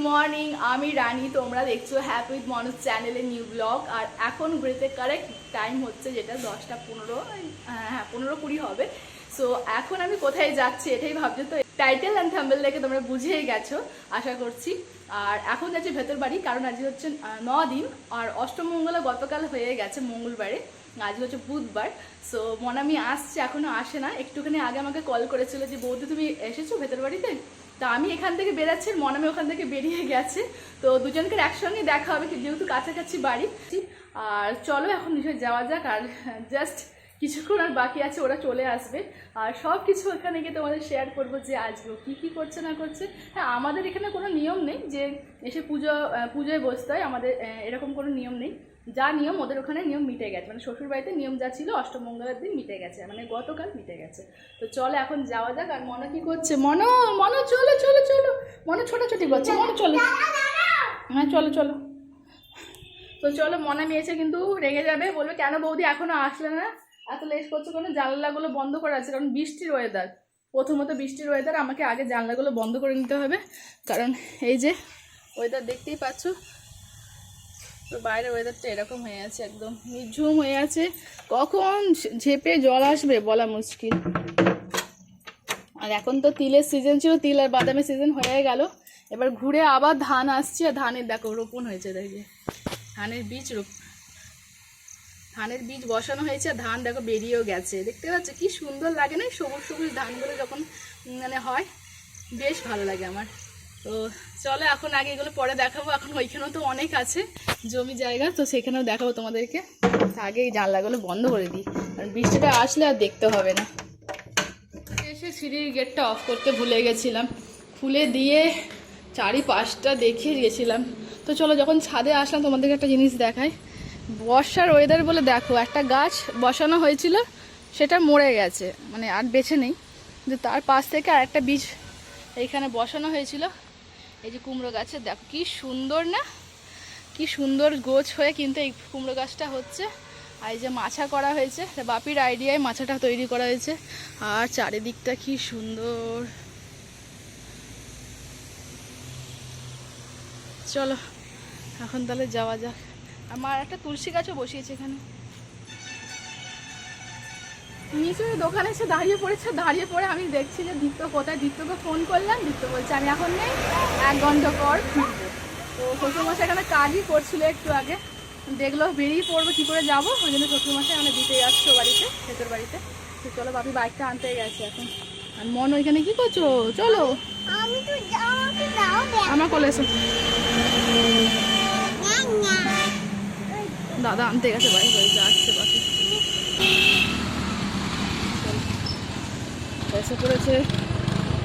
Morning, আমি রানী, তোমরা দেখছো হ্যাপি উইথ মনোজ চ্যানেলের নিউ ব্লগ। আর এখন ঘুরেতে কারেক্ট টাইম হচ্ছে যেটা 10:15, হ্যাঁ 15:20 হবে। সো এখন আমি কোথায় যাচ্ছি এটাই ভাবছো, তো টাইটেল অ্যান্ড থাম্বনেল দেখে তোমরা বুঝেই গেছো আশা করছি। আর এখন যাচ্ছি ভেতর বাড়ি, কারণ আজকে হচ্ছে 9 দিন আর অষ্টমঙ্গলা গতকাল হয়ে গেছে মঙ্গলবারে, আজকে হচ্ছে বুধবার। সো মনামি আসছে, এখনো আসে না। একটুখানি আগে আমাকে কল করেছিল যে বৌদি তুমি এসেছো ভেতর বাড়িতে। তা আমি এখান থেকে বেরাচ্ছি, মনামি ওখান থেকে বেরিয়ে গেছে। তো দুজনকে একসঙ্গে দেখা হবে যেহেতু কাছাকাছি বাড়ি। আর চলো এখন নিচে যাওয়া যাক। আর জাস্ট কিছুক্ষণ আর বাকি আছে, ওরা চলে আসবে আর সব কিছু এখানে গিয়ে তোমাদের শেয়ার করবো যে আজকেও কী করছে না করছে। হ্যাঁ, আমাদের এখানে কোনো নিয়ম নেই যে এসে পুজোয় বসতে হয়, আমাদের এরকম কোনো নিয়ম নেই। যা নিয়ম ওদের ওখানে নিয়ম মিটে গেছে, মানে শ্বশুরবাড়িতে নিয়ম যা ছিল অষ্টমঙ্গলার দিন মিটে গেছে, মানে গতকাল মিটে গেছে। তো চলো এখন যাওয়া যাক। আর মনো কি করছে? মনো চলো চলো চলো, মনো ছোটাছুটি করছে, মনো চলো। হ্যাঁ চলো চলো। তো চলো, মনা মেয়েছে কিন্তু রেগে যাবে, বলবে কেন বৌদি এখনো আসলে না, এত লেট করছো কেন? জানলাগুলো বন্ধ করা আছে, কারণ বৃষ্টির ওয়েদার, প্রথমত বৃষ্টির ওয়েদার, আমাকে আগে জানলাগুলো বন্ধ করে নিতে হবে। কারণ এই যে ওয়েদার দেখতেই পাচ্ছ, তো বাইরের ওয়েদারটা এরকম হয়ে আছে, একদম নিঝুম হয়ে আছে। কখন ঝেপে জল আসবে বলা মুশকিল। আর এখন তো তিলের সিজন ছিল, তিল আর বাদামের সিজন হয়ে গেল। এবার ঘুরে আবার ধান আসছে, আর ধানের দেখো রোপণ হয়েছে, দেখবে ধানের বীজ বসানো হয়েছে, ধান দেখো বেরিয়েও গেছে, দেখতে পাচ্ছ কি সুন্দর লাগে না? সবুজ সবুজ ধানগুলো যখন মানে হয় বেশ ভালো লাগে আমার। তো চলো এখন আগে এগুলো পরে দেখাবো, এখন ওইখানেও তো অনেক আছে জমি জায়গা, তো সেখানেও দেখাবো তোমাদেরকে। আগে এই জানলাগুলো বন্ধ করে দিই, কারণ বৃষ্টিটা আসলে আর দেখতে হবে না। এসে সিঁড়ির গেটটা অফ করতে ভুলে গেছিলাম, খুলে দিয়ে চারিপাশটা দেখে গেছিলাম। তো চলো যখন ছাদে আসলাম তোমাদেরকে একটা জিনিস দেখাই। বর্ষার ওয়েদার বলে দেখো, একটা গাছ বসানো হয়েছিল সেটা মরে গেছে, মানে আর বেছে নেই। কিন্তু তার পাশ থেকে আর একটা বীজ এইখানে বসানো হয়েছিল, এই যে কুমড়ো গাছের, দেখো কি সুন্দর না, কি সুন্দর গোছ হয়ে কিন্তু এই কুমড়ো গাছটা হচ্ছে। আর এই যে মাছা করা হয়েছে, বাপির আইডিয়ায় মাছাটা তৈরি করা হয়েছে। আর চারিদিকটা কি সুন্দর। চলো এখন তাহলে যাওয়া যাক। আমার একটা তুলসী গাছও বসিয়েছে এখানে। নিচে দোকানে এসে দাঁড়িয়ে পড়ে আমি দেখছি যে দীপ্ত কোথায়। দীপ্তকে ফোন করলাম, দীপ্ত বলছে আমি এখন নেই, 1 ঘন্টা পর ফিরবো। তো শ্বশুরমশাই এখানে কাজই করছিল, একটু আগে দেখলো বেরিয়ে পড়বো কী করে যাবো, ওই জন্য শ্বশুরমশাই এখানে দিতে যাচ্ছ বাড়িতে, ভেতর বাড়িতে। তো চলো, বাপি বাইকটা আনতে গেছে এখন। আর মন ওইখানে কি করছো? চলো আমার কোলে এসো। দাদা আনতে গেছে, বাড়ি যাচ্ছে বাকি। এসে পড়েছে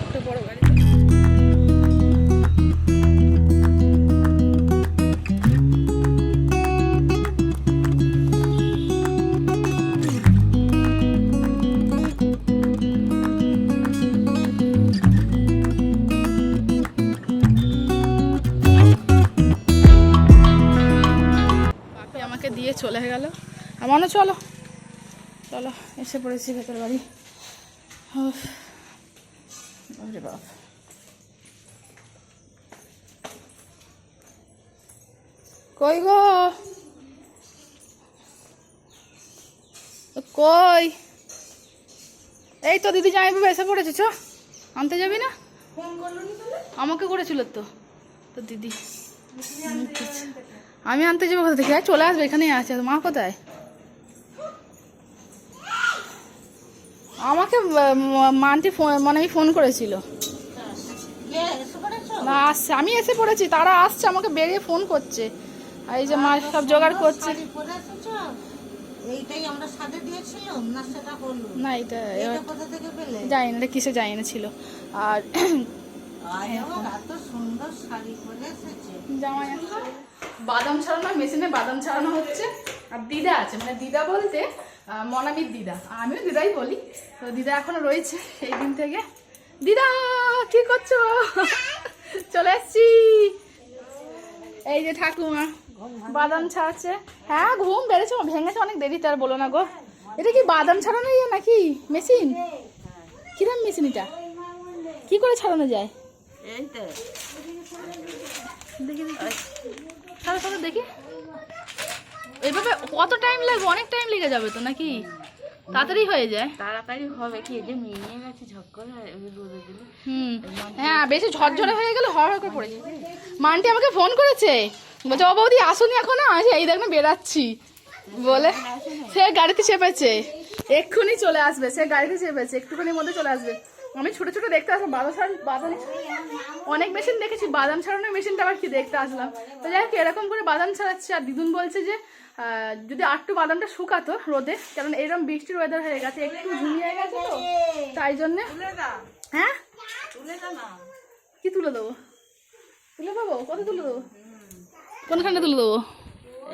একটা বড় গাড়ি। দিয়ে চলে গেল। আমার চলো চলো, এসে পড়েছি ভেতর বাড়ি। বাপ, কই গো কই? এই তো দিদি জামাইবাবু এসে পড়েছে, চ আনতে যাবি না? আমাকে করেছিল তো তো দিদি। আমি আনতে যাবো কোথা থেকে? চলে আসবে, এখানেই আছে। মা কোথায়? আমাকে মানটি মানে ফোন করেছিল না, আসছে। আমি এসে পড়েছি, তারা আসছে, আমাকে বেরিয়ে ফোন করছে। আর এই যে মা সব জোগাড় করছে। না এটা জানি না কিসে জানি না ছিল। আর জামাই বাদাম ছাড়ানো, মেশিনে বাদাম ছাড়ানো হচ্ছে। আর দিদা আছে, মানে দিদা বলতে মনামির দিদা, আমিও দিদাই বলি। তো দিদা এখনো রয়েছে সেই দিন থেকে। দিদা কি করছো? চলে এসছি। এই যে ঠাকুমা বাদাম ছাড়াচ্ছে। হ্যাঁ ঘুম বেড়েছে, ভেঙেছে অনেক দেরিতে, আর বলো না গো। এটা কি বাদাম ছাড়ানো নাকি মেশিন? কিরম মেশিন এটা? কি করে ছাড়ানো যায়? দেখি দেখি এইভাবে কত টাইম লাগবে? অনেক টাইম লেগে যাবে তো নাকি? তাড়াতাড়ি হয়ে যায়। তাড়াতাড়ি হবে কি, যে মিলিয়ে গেছে ঝক্কর রোদে দিলে। হ্যাঁ, বেশি ঝরঝরে হয়ে গেলে হর হর করে পড়ে যাবে। মানটি আমাকে ফোন করেছে, বলছে ও বৌদি আসুনি এখনো। এই দেখ না বেরাচ্ছি বলে, সে গাড়িতে চেপেছে, এক্ষুনি চলে আসবে। সে গাড়িতে চেপেছে, একটুখানির মধ্যে চলে আসবে। আমি ছোট ছোট দেখতে আসলাম বাদাম অনেক মেশিন দেখেছি, বাদাম ছাড়ানোর মেশিনটা আবার কি দেখতে আসলাম। তো যাই হোক, এরকম করে বাদাম ছাড়াচ্ছে। আর দিদুন বলছে যে যদি আটটু বাদামটা শুকাতো রোদে, কারণ এরকম বৃষ্টির ওয়েদার হয়ে গেছে, একটু ঝুমিয়ে গেছে তো তাই জন্যে। হ্যাঁ, কি তুলে দেবো? তুলে দেবো? কত তুলে দেবো? কোনখানটা তুলে দেবো?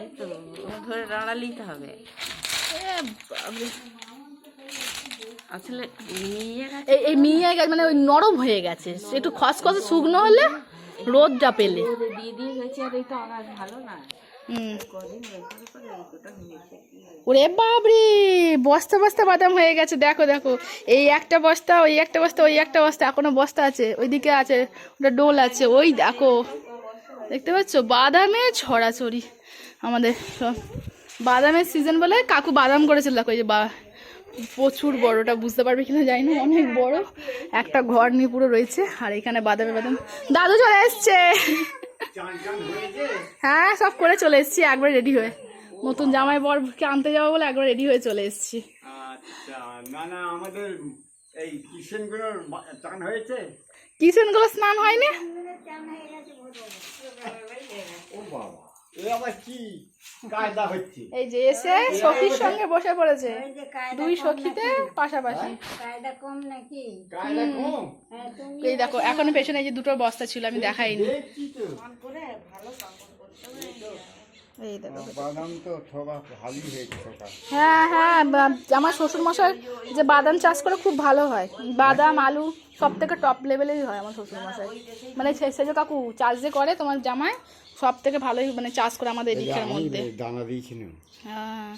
এই তো ধরে রাড়া নিতে হবে। আসলে এই মিয়ে গেছে মানে ওই নরম হয়ে গেছে, একটু খসখসে শুকনো হলে রোদটা পেলে দিয়ে দিয়ে গেছে। আর এই তো আগাছ ভালো না। ওরে বাবরে, বস্তা বস্তা বাদাম হয়ে গেছে। দেখো দেখো, এই একটা বস্তা, ওই একটা বস্তা, ওই একটা বস্তা, এখনো বস্তা আছে, ওইদিকে আছে, ওটা ডোল আছে। ওই দেখো, দেখতে পাচ্ছ বাদামে ছড়াছড়ি। আমাদের সব বাদামের সিজন বলে কাকু বাদাম করেছিল। দেখো এই যে প্রচুর বড়টা, বুঝতে পারবে কিনা জানি না, অনেক বড় একটা ঘর নিয়ে পুরো রয়েছে। আর এখানে বাদামে বাদাম। দাদু চলে এসছে। হ্যাঁ, সব করে চলে এসেছি একবার রেডি হয়ে। নতুন জামাই বরকে আনতে যাবো বলে একবার রেডি হয়ে চলে এসেছি। আমাদের এই কিষেনগুলোর চান হয়েছে। কিষেনগুলো স্নান হয়নি। ও বাবা, এ আবার কি কায়দা হচ্ছে? এই যে এসে সখীর সঙ্গে বসে পড়েছে, দুই সখীতে পাশাপাশি। কায়দা কম নাকি? কায়দা কম? এই দেখো, এখনো পেছনে এই যে দুটো বস্তা ছিল, আমি দেখাইনি। এই দেখো, বাদাম তো ঠোকা ভালোই হয়েছে ঠোকা। হ্যাঁ হ্যাঁ, আমার শ্বশুর মশাই যে বাদাম চাষ করে খুব ভালো হয়। বাদাম আলু সব থেকে টপ লেভেলেরই হয় আমার শ্বশুর মশাই। মানে সেজো কাকু চাষ যে করে তোমার জামাই, সব থেকে ভালোই মানে চাষ করে আমাদের এদিকের মধ্যে। দানা দিয়েছিলাম। হ্যাঁ,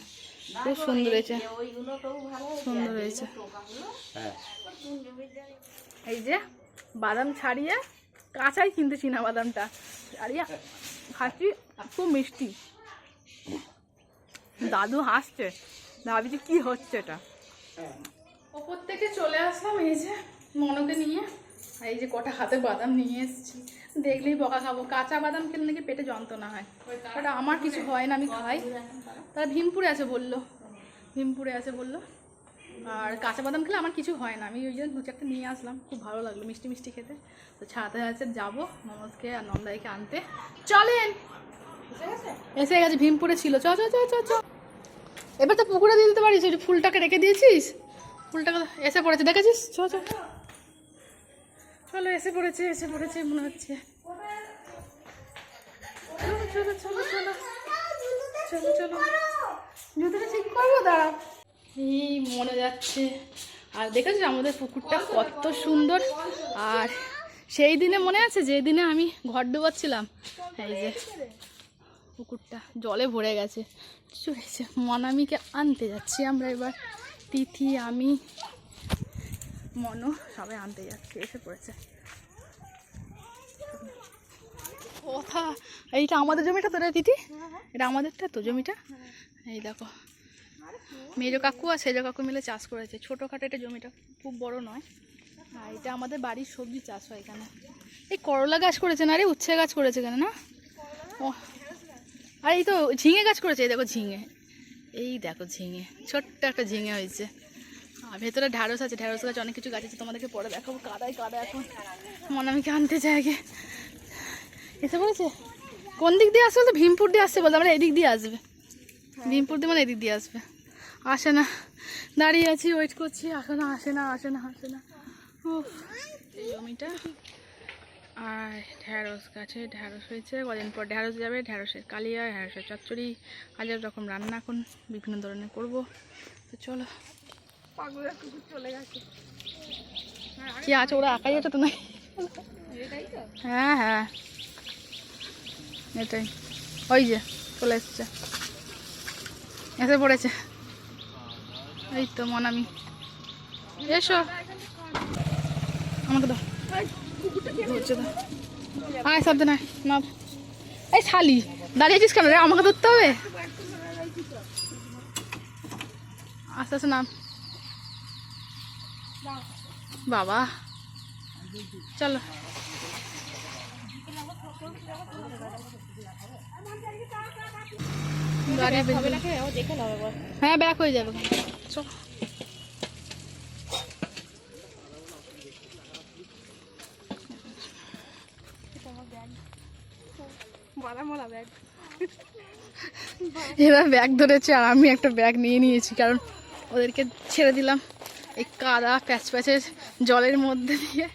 খুব সুন্দর হয়েছে, সুন্দর হয়েছে। এই যে বাদাম ছাড়িয়ে কাঁচাই কিনতে চিনা বাদামটা ছাড়িয়ে খাচ্ছি, খুব মিষ্টি। দাদু হাসছে, ভাবছি কি হচ্ছে এটা। ওপর থেকে চলে আসলাম এই যে মনকে নিয়ে। এই যে কটা হাতে বাদাম নিয়ে এসেছি, দেখলেই বকা খাবো। কাঁচা বাদাম খেলে নাকি পেটে যন্ত্রণা হয়, ওটা আমার কিছু হয় না, আমি খাই। তারা ভীমপুরে আছে বললো, ভীমপুরে আছে বললো। আর কাঁচা বাদাম খেলে আমার কিছু হয় না, আমি ওই জন্য দু চারটে নিয়ে আসলাম, খুব ভালো লাগলো মিষ্টি মিষ্টি খেতে। তো ছাড়াতে আছে যাবো ননদকে আর নন্দাইকে আনতে। চলেন, এসে গেছে, ভীমপুরে ছিল। চ চ চ চ চ, এবার তো পুকুরে দিয়ে দিতে পারিস, ওই ফুলটাকে রেখে দিয়েছিস, ফুলটাকে এসে পড়েছে দেখেছিস। চ চ, চলো এসে পড়েছে, এসে পড়েছে মনে হচ্ছে। চলো চলো চলো চলো চলো চলো, জুতোটা ঠিক করবো, দাঁড়া। এই মনে যাচ্ছে। আর দেখেছিস আমাদের পুকুরটা কত সুন্দর। আর সেই দিনে মনে আছে যে দিনে আমি ঘর ডুবাচ্ছিলাম, এই যে পুকুরটা জলে ভরে গেছে। চলেছে, মনামিকে আনতে যাচ্ছি আমরা এবার। তিথি, আমি, মনো সবাই আনতে যাচ্ছি, এসে পড়েছে। কথা, এইটা আমাদের জমিটা তো রে তিথি, এটা আমাদেরটা তো জমিটা। এই দেখো, মেজো কাকু আর সেজো কাকু মিলে চাষ করেছে, ছোটোখাটো এটা জমিটা, খুব বড় নয়। আর এটা আমাদের বাড়ির সবজি চাষ হয় এখানে। এই করলা গাছ করেছে না রে, উচ্ছে গাছ করেছে কেন না? ও, আর এই তো ঝিঙে গাছ করেছে। এই দেখো ঝিঙে, এই দেখো ঝিঙে, ছোট্ট একটা ঝিঙে হয়েছে। আর ভেতরে ঢ্যাঁড়স আছে, ঢ্যাঁড়স গাছ, অনেক কিছু গাছ আছে, তোমাদেরকে পরে দেখাবো। কাদায় কাদা এখন, মনামিকে আনতে চাই আগে। এসে পড়েছে। কোন দিক দিয়ে আসবে? তো ভীমপুর দিয়ে আসছে বলতে, আমরা এদিক দিয়ে আসবে। ভীমপুর দিয়ে মানে এদিক দিয়ে আসবে, আসে না। দাঁড়িয়ে আছি, ওয়েট করছি, এখনো আসে না আসে না আসে না। ও, এই জমিটা। আর ঢ্যাঁড়স গাছে ঢ্যাঁড়স হয়েছে, কদিন পর ঢ্যাঁড়স যাবে, ঢ্যাঁড়সের কালিয়া, ঢ্যাঁড়সের চচ্চড়ি, হাজার রকম রান্না এখন বিভিন্ন ধরনের করবো। তো চলো, চলে গেছে। কি আছে, ওরা একাই আছে তো নাকি? হ্যাঁ হ্যাঁ, এটাই। ওই যে চলে এসছে, এসে পড়েছে। এই তো মনামি, এসো, আমাকে দাও। ধরছে না। আয় সাবধান আয় না। এই শালি দাঁড়িয়েছিস কেন রে? আমাকে ধরতে হবে। আস্তে আস্তে নাম। বাবা চলো। হ্যাঁ ব্যাক হয়ে যাবে। এরা ব্যাগ ধরেছে আর আমি একটা ব্যাগ নিয়ে নিয়েছি, কারণ ওদেরকে ছেড়ে দিলাম এই কাদা প্যাচ প্যাচের জলের মধ্যে দিয়ে।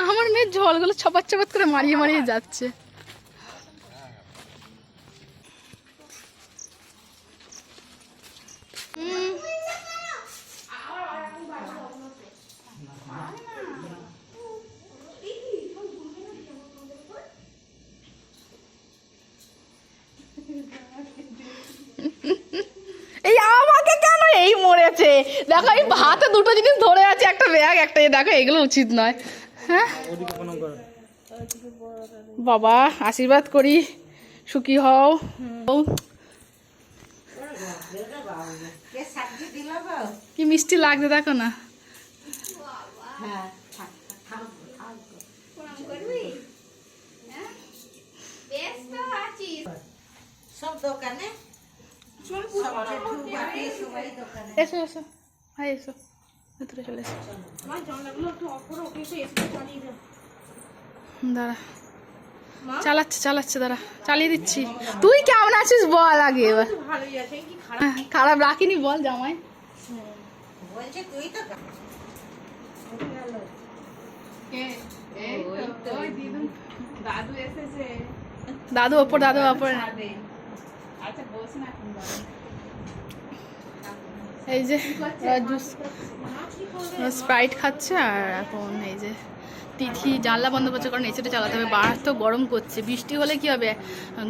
আমার মেয়ের জলগুলো ছপাত ছপাত করে মারিয়ে মারিয়ে যাচ্ছে। এই আমাকে কেন এই মরেছে দেখো, এই হাতে দুটো জিনিস ধরে আছে, একটা ব্যাগ একটা। দেখো এগুলো উচিত নয়। হ্যাঁ বাবা আশীর্বাদ করি, সুখী হও। কি মিষ্টি লাগছে দেখো না। সব দোকানে এসো এসো, হ্যাঁ এসো ভেতরে চলে এসো। দাঁড়া চালাচ্ছে চালাচ্ছে, দাঁড়া চালিয়ে দিচ্ছি। তুই কেমন আছিস বল আগে এবার। খারাপ রাখিনি বল জামাই। বলছে তুই তো দাদু এসেছে। দাদু ওপর, দাদু ওপর। আচ্ছা বস না। এই যে জুস স্প্রাইট খাচ্ছে। আর এখন এই যে তিথি জানলা বন্ধ করছে, কারণ এসিটা চালাতে হবে। বাহার তো গরম করছে, বৃষ্টি হলে কি হবে,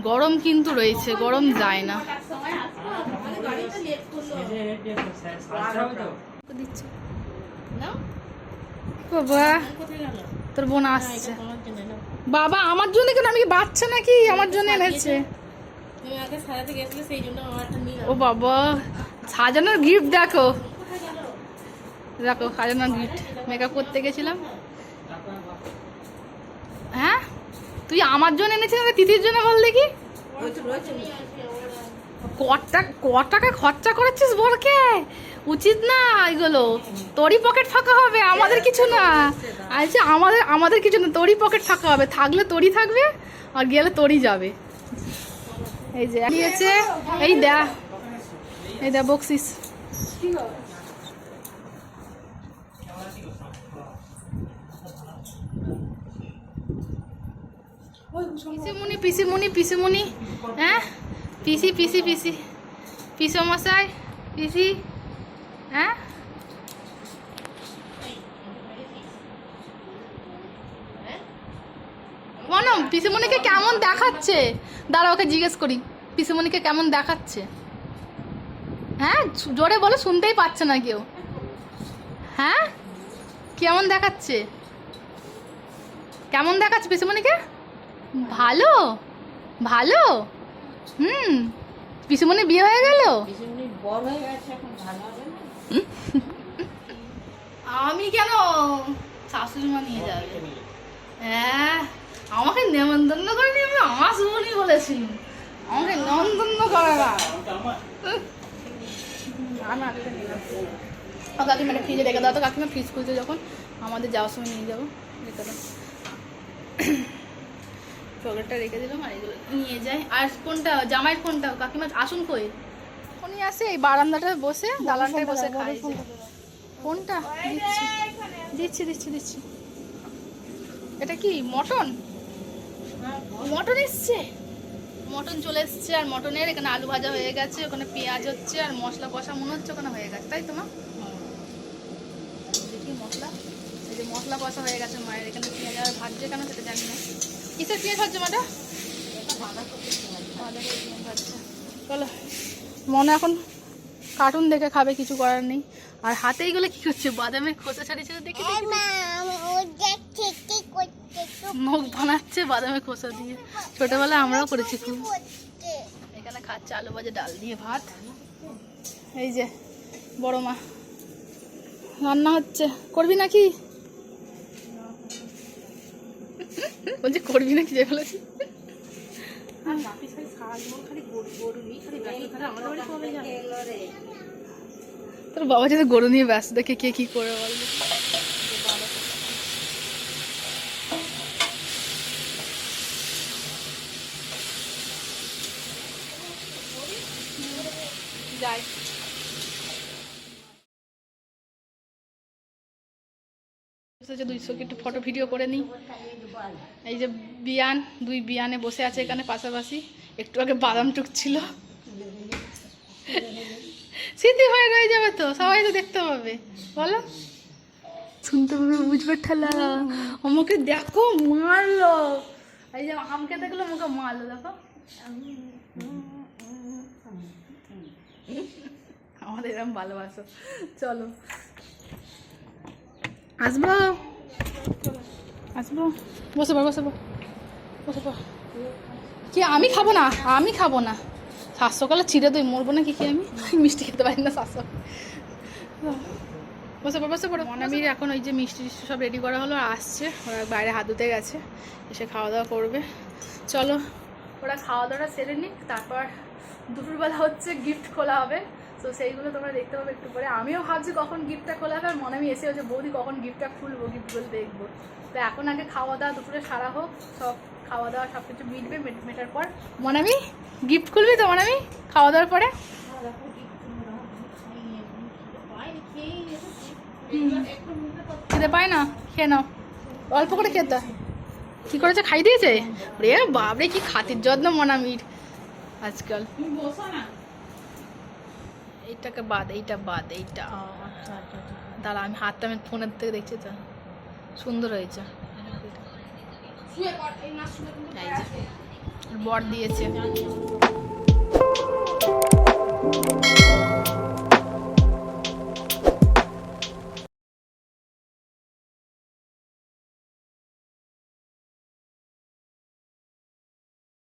গরম কিন্তু রয়েছে, গরম যায় না। দিচ্ছে বাবা, তোর বোন আসছে। বাবা আমার জন্য কেন? আমি কি বাচ্চা নাকি? আমার জন্য এনেছে। ও বাবা সাজানোর গিফট দেখো, দেখো সাজানোর গিফট। মেকআপ করতে গেছিলাম। হ্যাঁ তুই আমার জন্য এনেছিস না তিথির জন্য? বল দেখি ক টাকা খরচা করেছিস বরকে? উচিত না এগুলো। তোরই পকেট ফাঁকা হবে, আমাদের কিছু না। আচ্ছা আমাদের কিছু না, তোরই পকেট ফাঁকা হবে। থাকলে তোরই থাকবে আর গেলে তোরই যাবে। এই যে নিয়েছে, এই দা বক্সিস। পিসিমুনি পিসিমুনি পিসিমুনি, হ্যাঁ পিসি পিসি পিসি পিসমশাই পিসি। হ্যাঁ মনম পিসিমণিকে কেমন দেখাচ্ছে? দাঁড়া ওকে জিজ্ঞেস করি, পিসিমণিকে কেমন দেখাচ্ছে? হ্যাঁ জোরে বলো, শুনতেই পাচ্ছে না কেউ। হ্যাঁ কেমন দেখাচ্ছে? কেমন দেখাচ্ছে পিসিমণিকে? ভালো ভালো। পিসিমণি বিয়ে হয়ে গেল? আমি কেন? শাশুড়ি মা নিয়ে যাবে। হ্যাঁ আমাকে নেমন্তন্ন করেনি, আমি আসবনি বলেছি। আমাকে নেমন্তন্ন করে না। কাকিমাটা ফ্রিজে রেখে দাও তো। কাকিমা ফ্রিজ খুলছে যখন, আমাদের যাওয়ার সময় নিয়ে যাবো। রেখে দাও, চকলেটটা রেখে দিলাম। আর এগুলো নিয়ে যাই। আর কোনটা জামাইয়ের কোনটা? কাকিমা আসুন কই? উনি আসে এই বারান্দাটা বসে, দালানটায় বসে খাই। কোনটা? দিচ্ছি দিচ্ছি দিচ্ছি। এটা কি মটন? মটন এসছে, মটন চলে এসছে। আর মটনের এখানে আলু ভাজা হয়ে গেছে, ওখানে পেঁয়াজ হচ্ছে আর মশলা কষা মনে হচ্ছে ওখানে হয়ে গেছে, তাই তো মা? দেখি মশলা, এই যে মশলা কষা হয়ে গেছে মায়ের। এখানে পেঁয়াজ আর ভাজছে কেন সেটা জানি না। কিসের পেঁয়াজ ভাজছে মাটা? চলো মনে এখন কার্টুন দেখে খাবে, কিছু করার নেই। আর হাতে এইগুলো কি করছে? বাদামের খোসা ছাড়িয়ে ছেড়ে দেখে মুখ বানাচ্ছে বাদামের খোসা দিয়ে। ছোটবেলায় আমরাও করেছি খুব। এখানে খাচ্ছে আলু ভাজা ডাল দিয়ে ভাত। এই যে বড় মা রান্না হচ্ছে, করবি নাকি? বলছে করবি নাকি যে বলেছি। তোর বাবা যদি গরু নিয়ে ব্যস্ত দেখে কে কি করে বলবে। যাই একটু ফটো ভিডিও করে নিই। এই যে বিয়ান, দুই বিয়ানে বসে আছে এখানে পাশাপাশি। একটু আগে বাদাম টুকছিল। স্মৃতি হয়ে রয়ে যাবে তো, সবাই তো দেখতে পাবে। বলো, শুনতে পাবে, বুঝবে ঠেলা। আমাকে দেখো মারলো। এই যে আমকে দেখলো আমাকে মারলো, দেখো। আমাদের এরকম ভালোবাসো। চলো আসবো আসবো, বসে পড় বসে পড় বসে পড়। কি আমি খাবো না, আমি খাবো না। শাশ্বকালে চিড়ে দই মরবো না কি আমি মিষ্টি খেতে পারি না শাশ্বক। বসে পড় বসে পড়ো। মনামির এখন ওই যে মিষ্টি টিষ্টি সব রেডি করা হলো, আসছে। ওরা বাইরে হাত ধুতে গেছে, এসে খাওয়া দাওয়া করবে। চলো ওরা খাওয়া দাওয়াটা সেরে নিক, তারপর দুপুরবেলা হচ্ছে গিফট খোলা হবে। তো সেইগুলো তোমরা দেখতে পাবে একটু পরে। আমিও ভাবছি কখন গিফটটা খোলা হবে, আর মনামি এসে হচ্ছে বৌদি কখন গিফটটা খুলবো, গিফটগুলো দেখবো। তো এখন আগে খাওয়া দাওয়া দুপুরে সারা হোক, সব খাওয়া দাওয়া সব কিছু মিটবে, মেটার পর মনামি গিফট খুলবি তো? মনামি খাওয়া দাওয়ার পরে খেতে পায় না, খেয়ে নাও, অল্প করে খেতে। কি করেছে, খাই দিয়েছে? রে বাবরে কি খাতির যত্ন মনামির আজকাল। এইটাকে বাদ, এইটা বাদ, এইটা। দাঁড়া আমি হাতটা আমি ফোনের থেকে দেখছি তো, সুন্দর হয়েছে। বর দিয়েছে।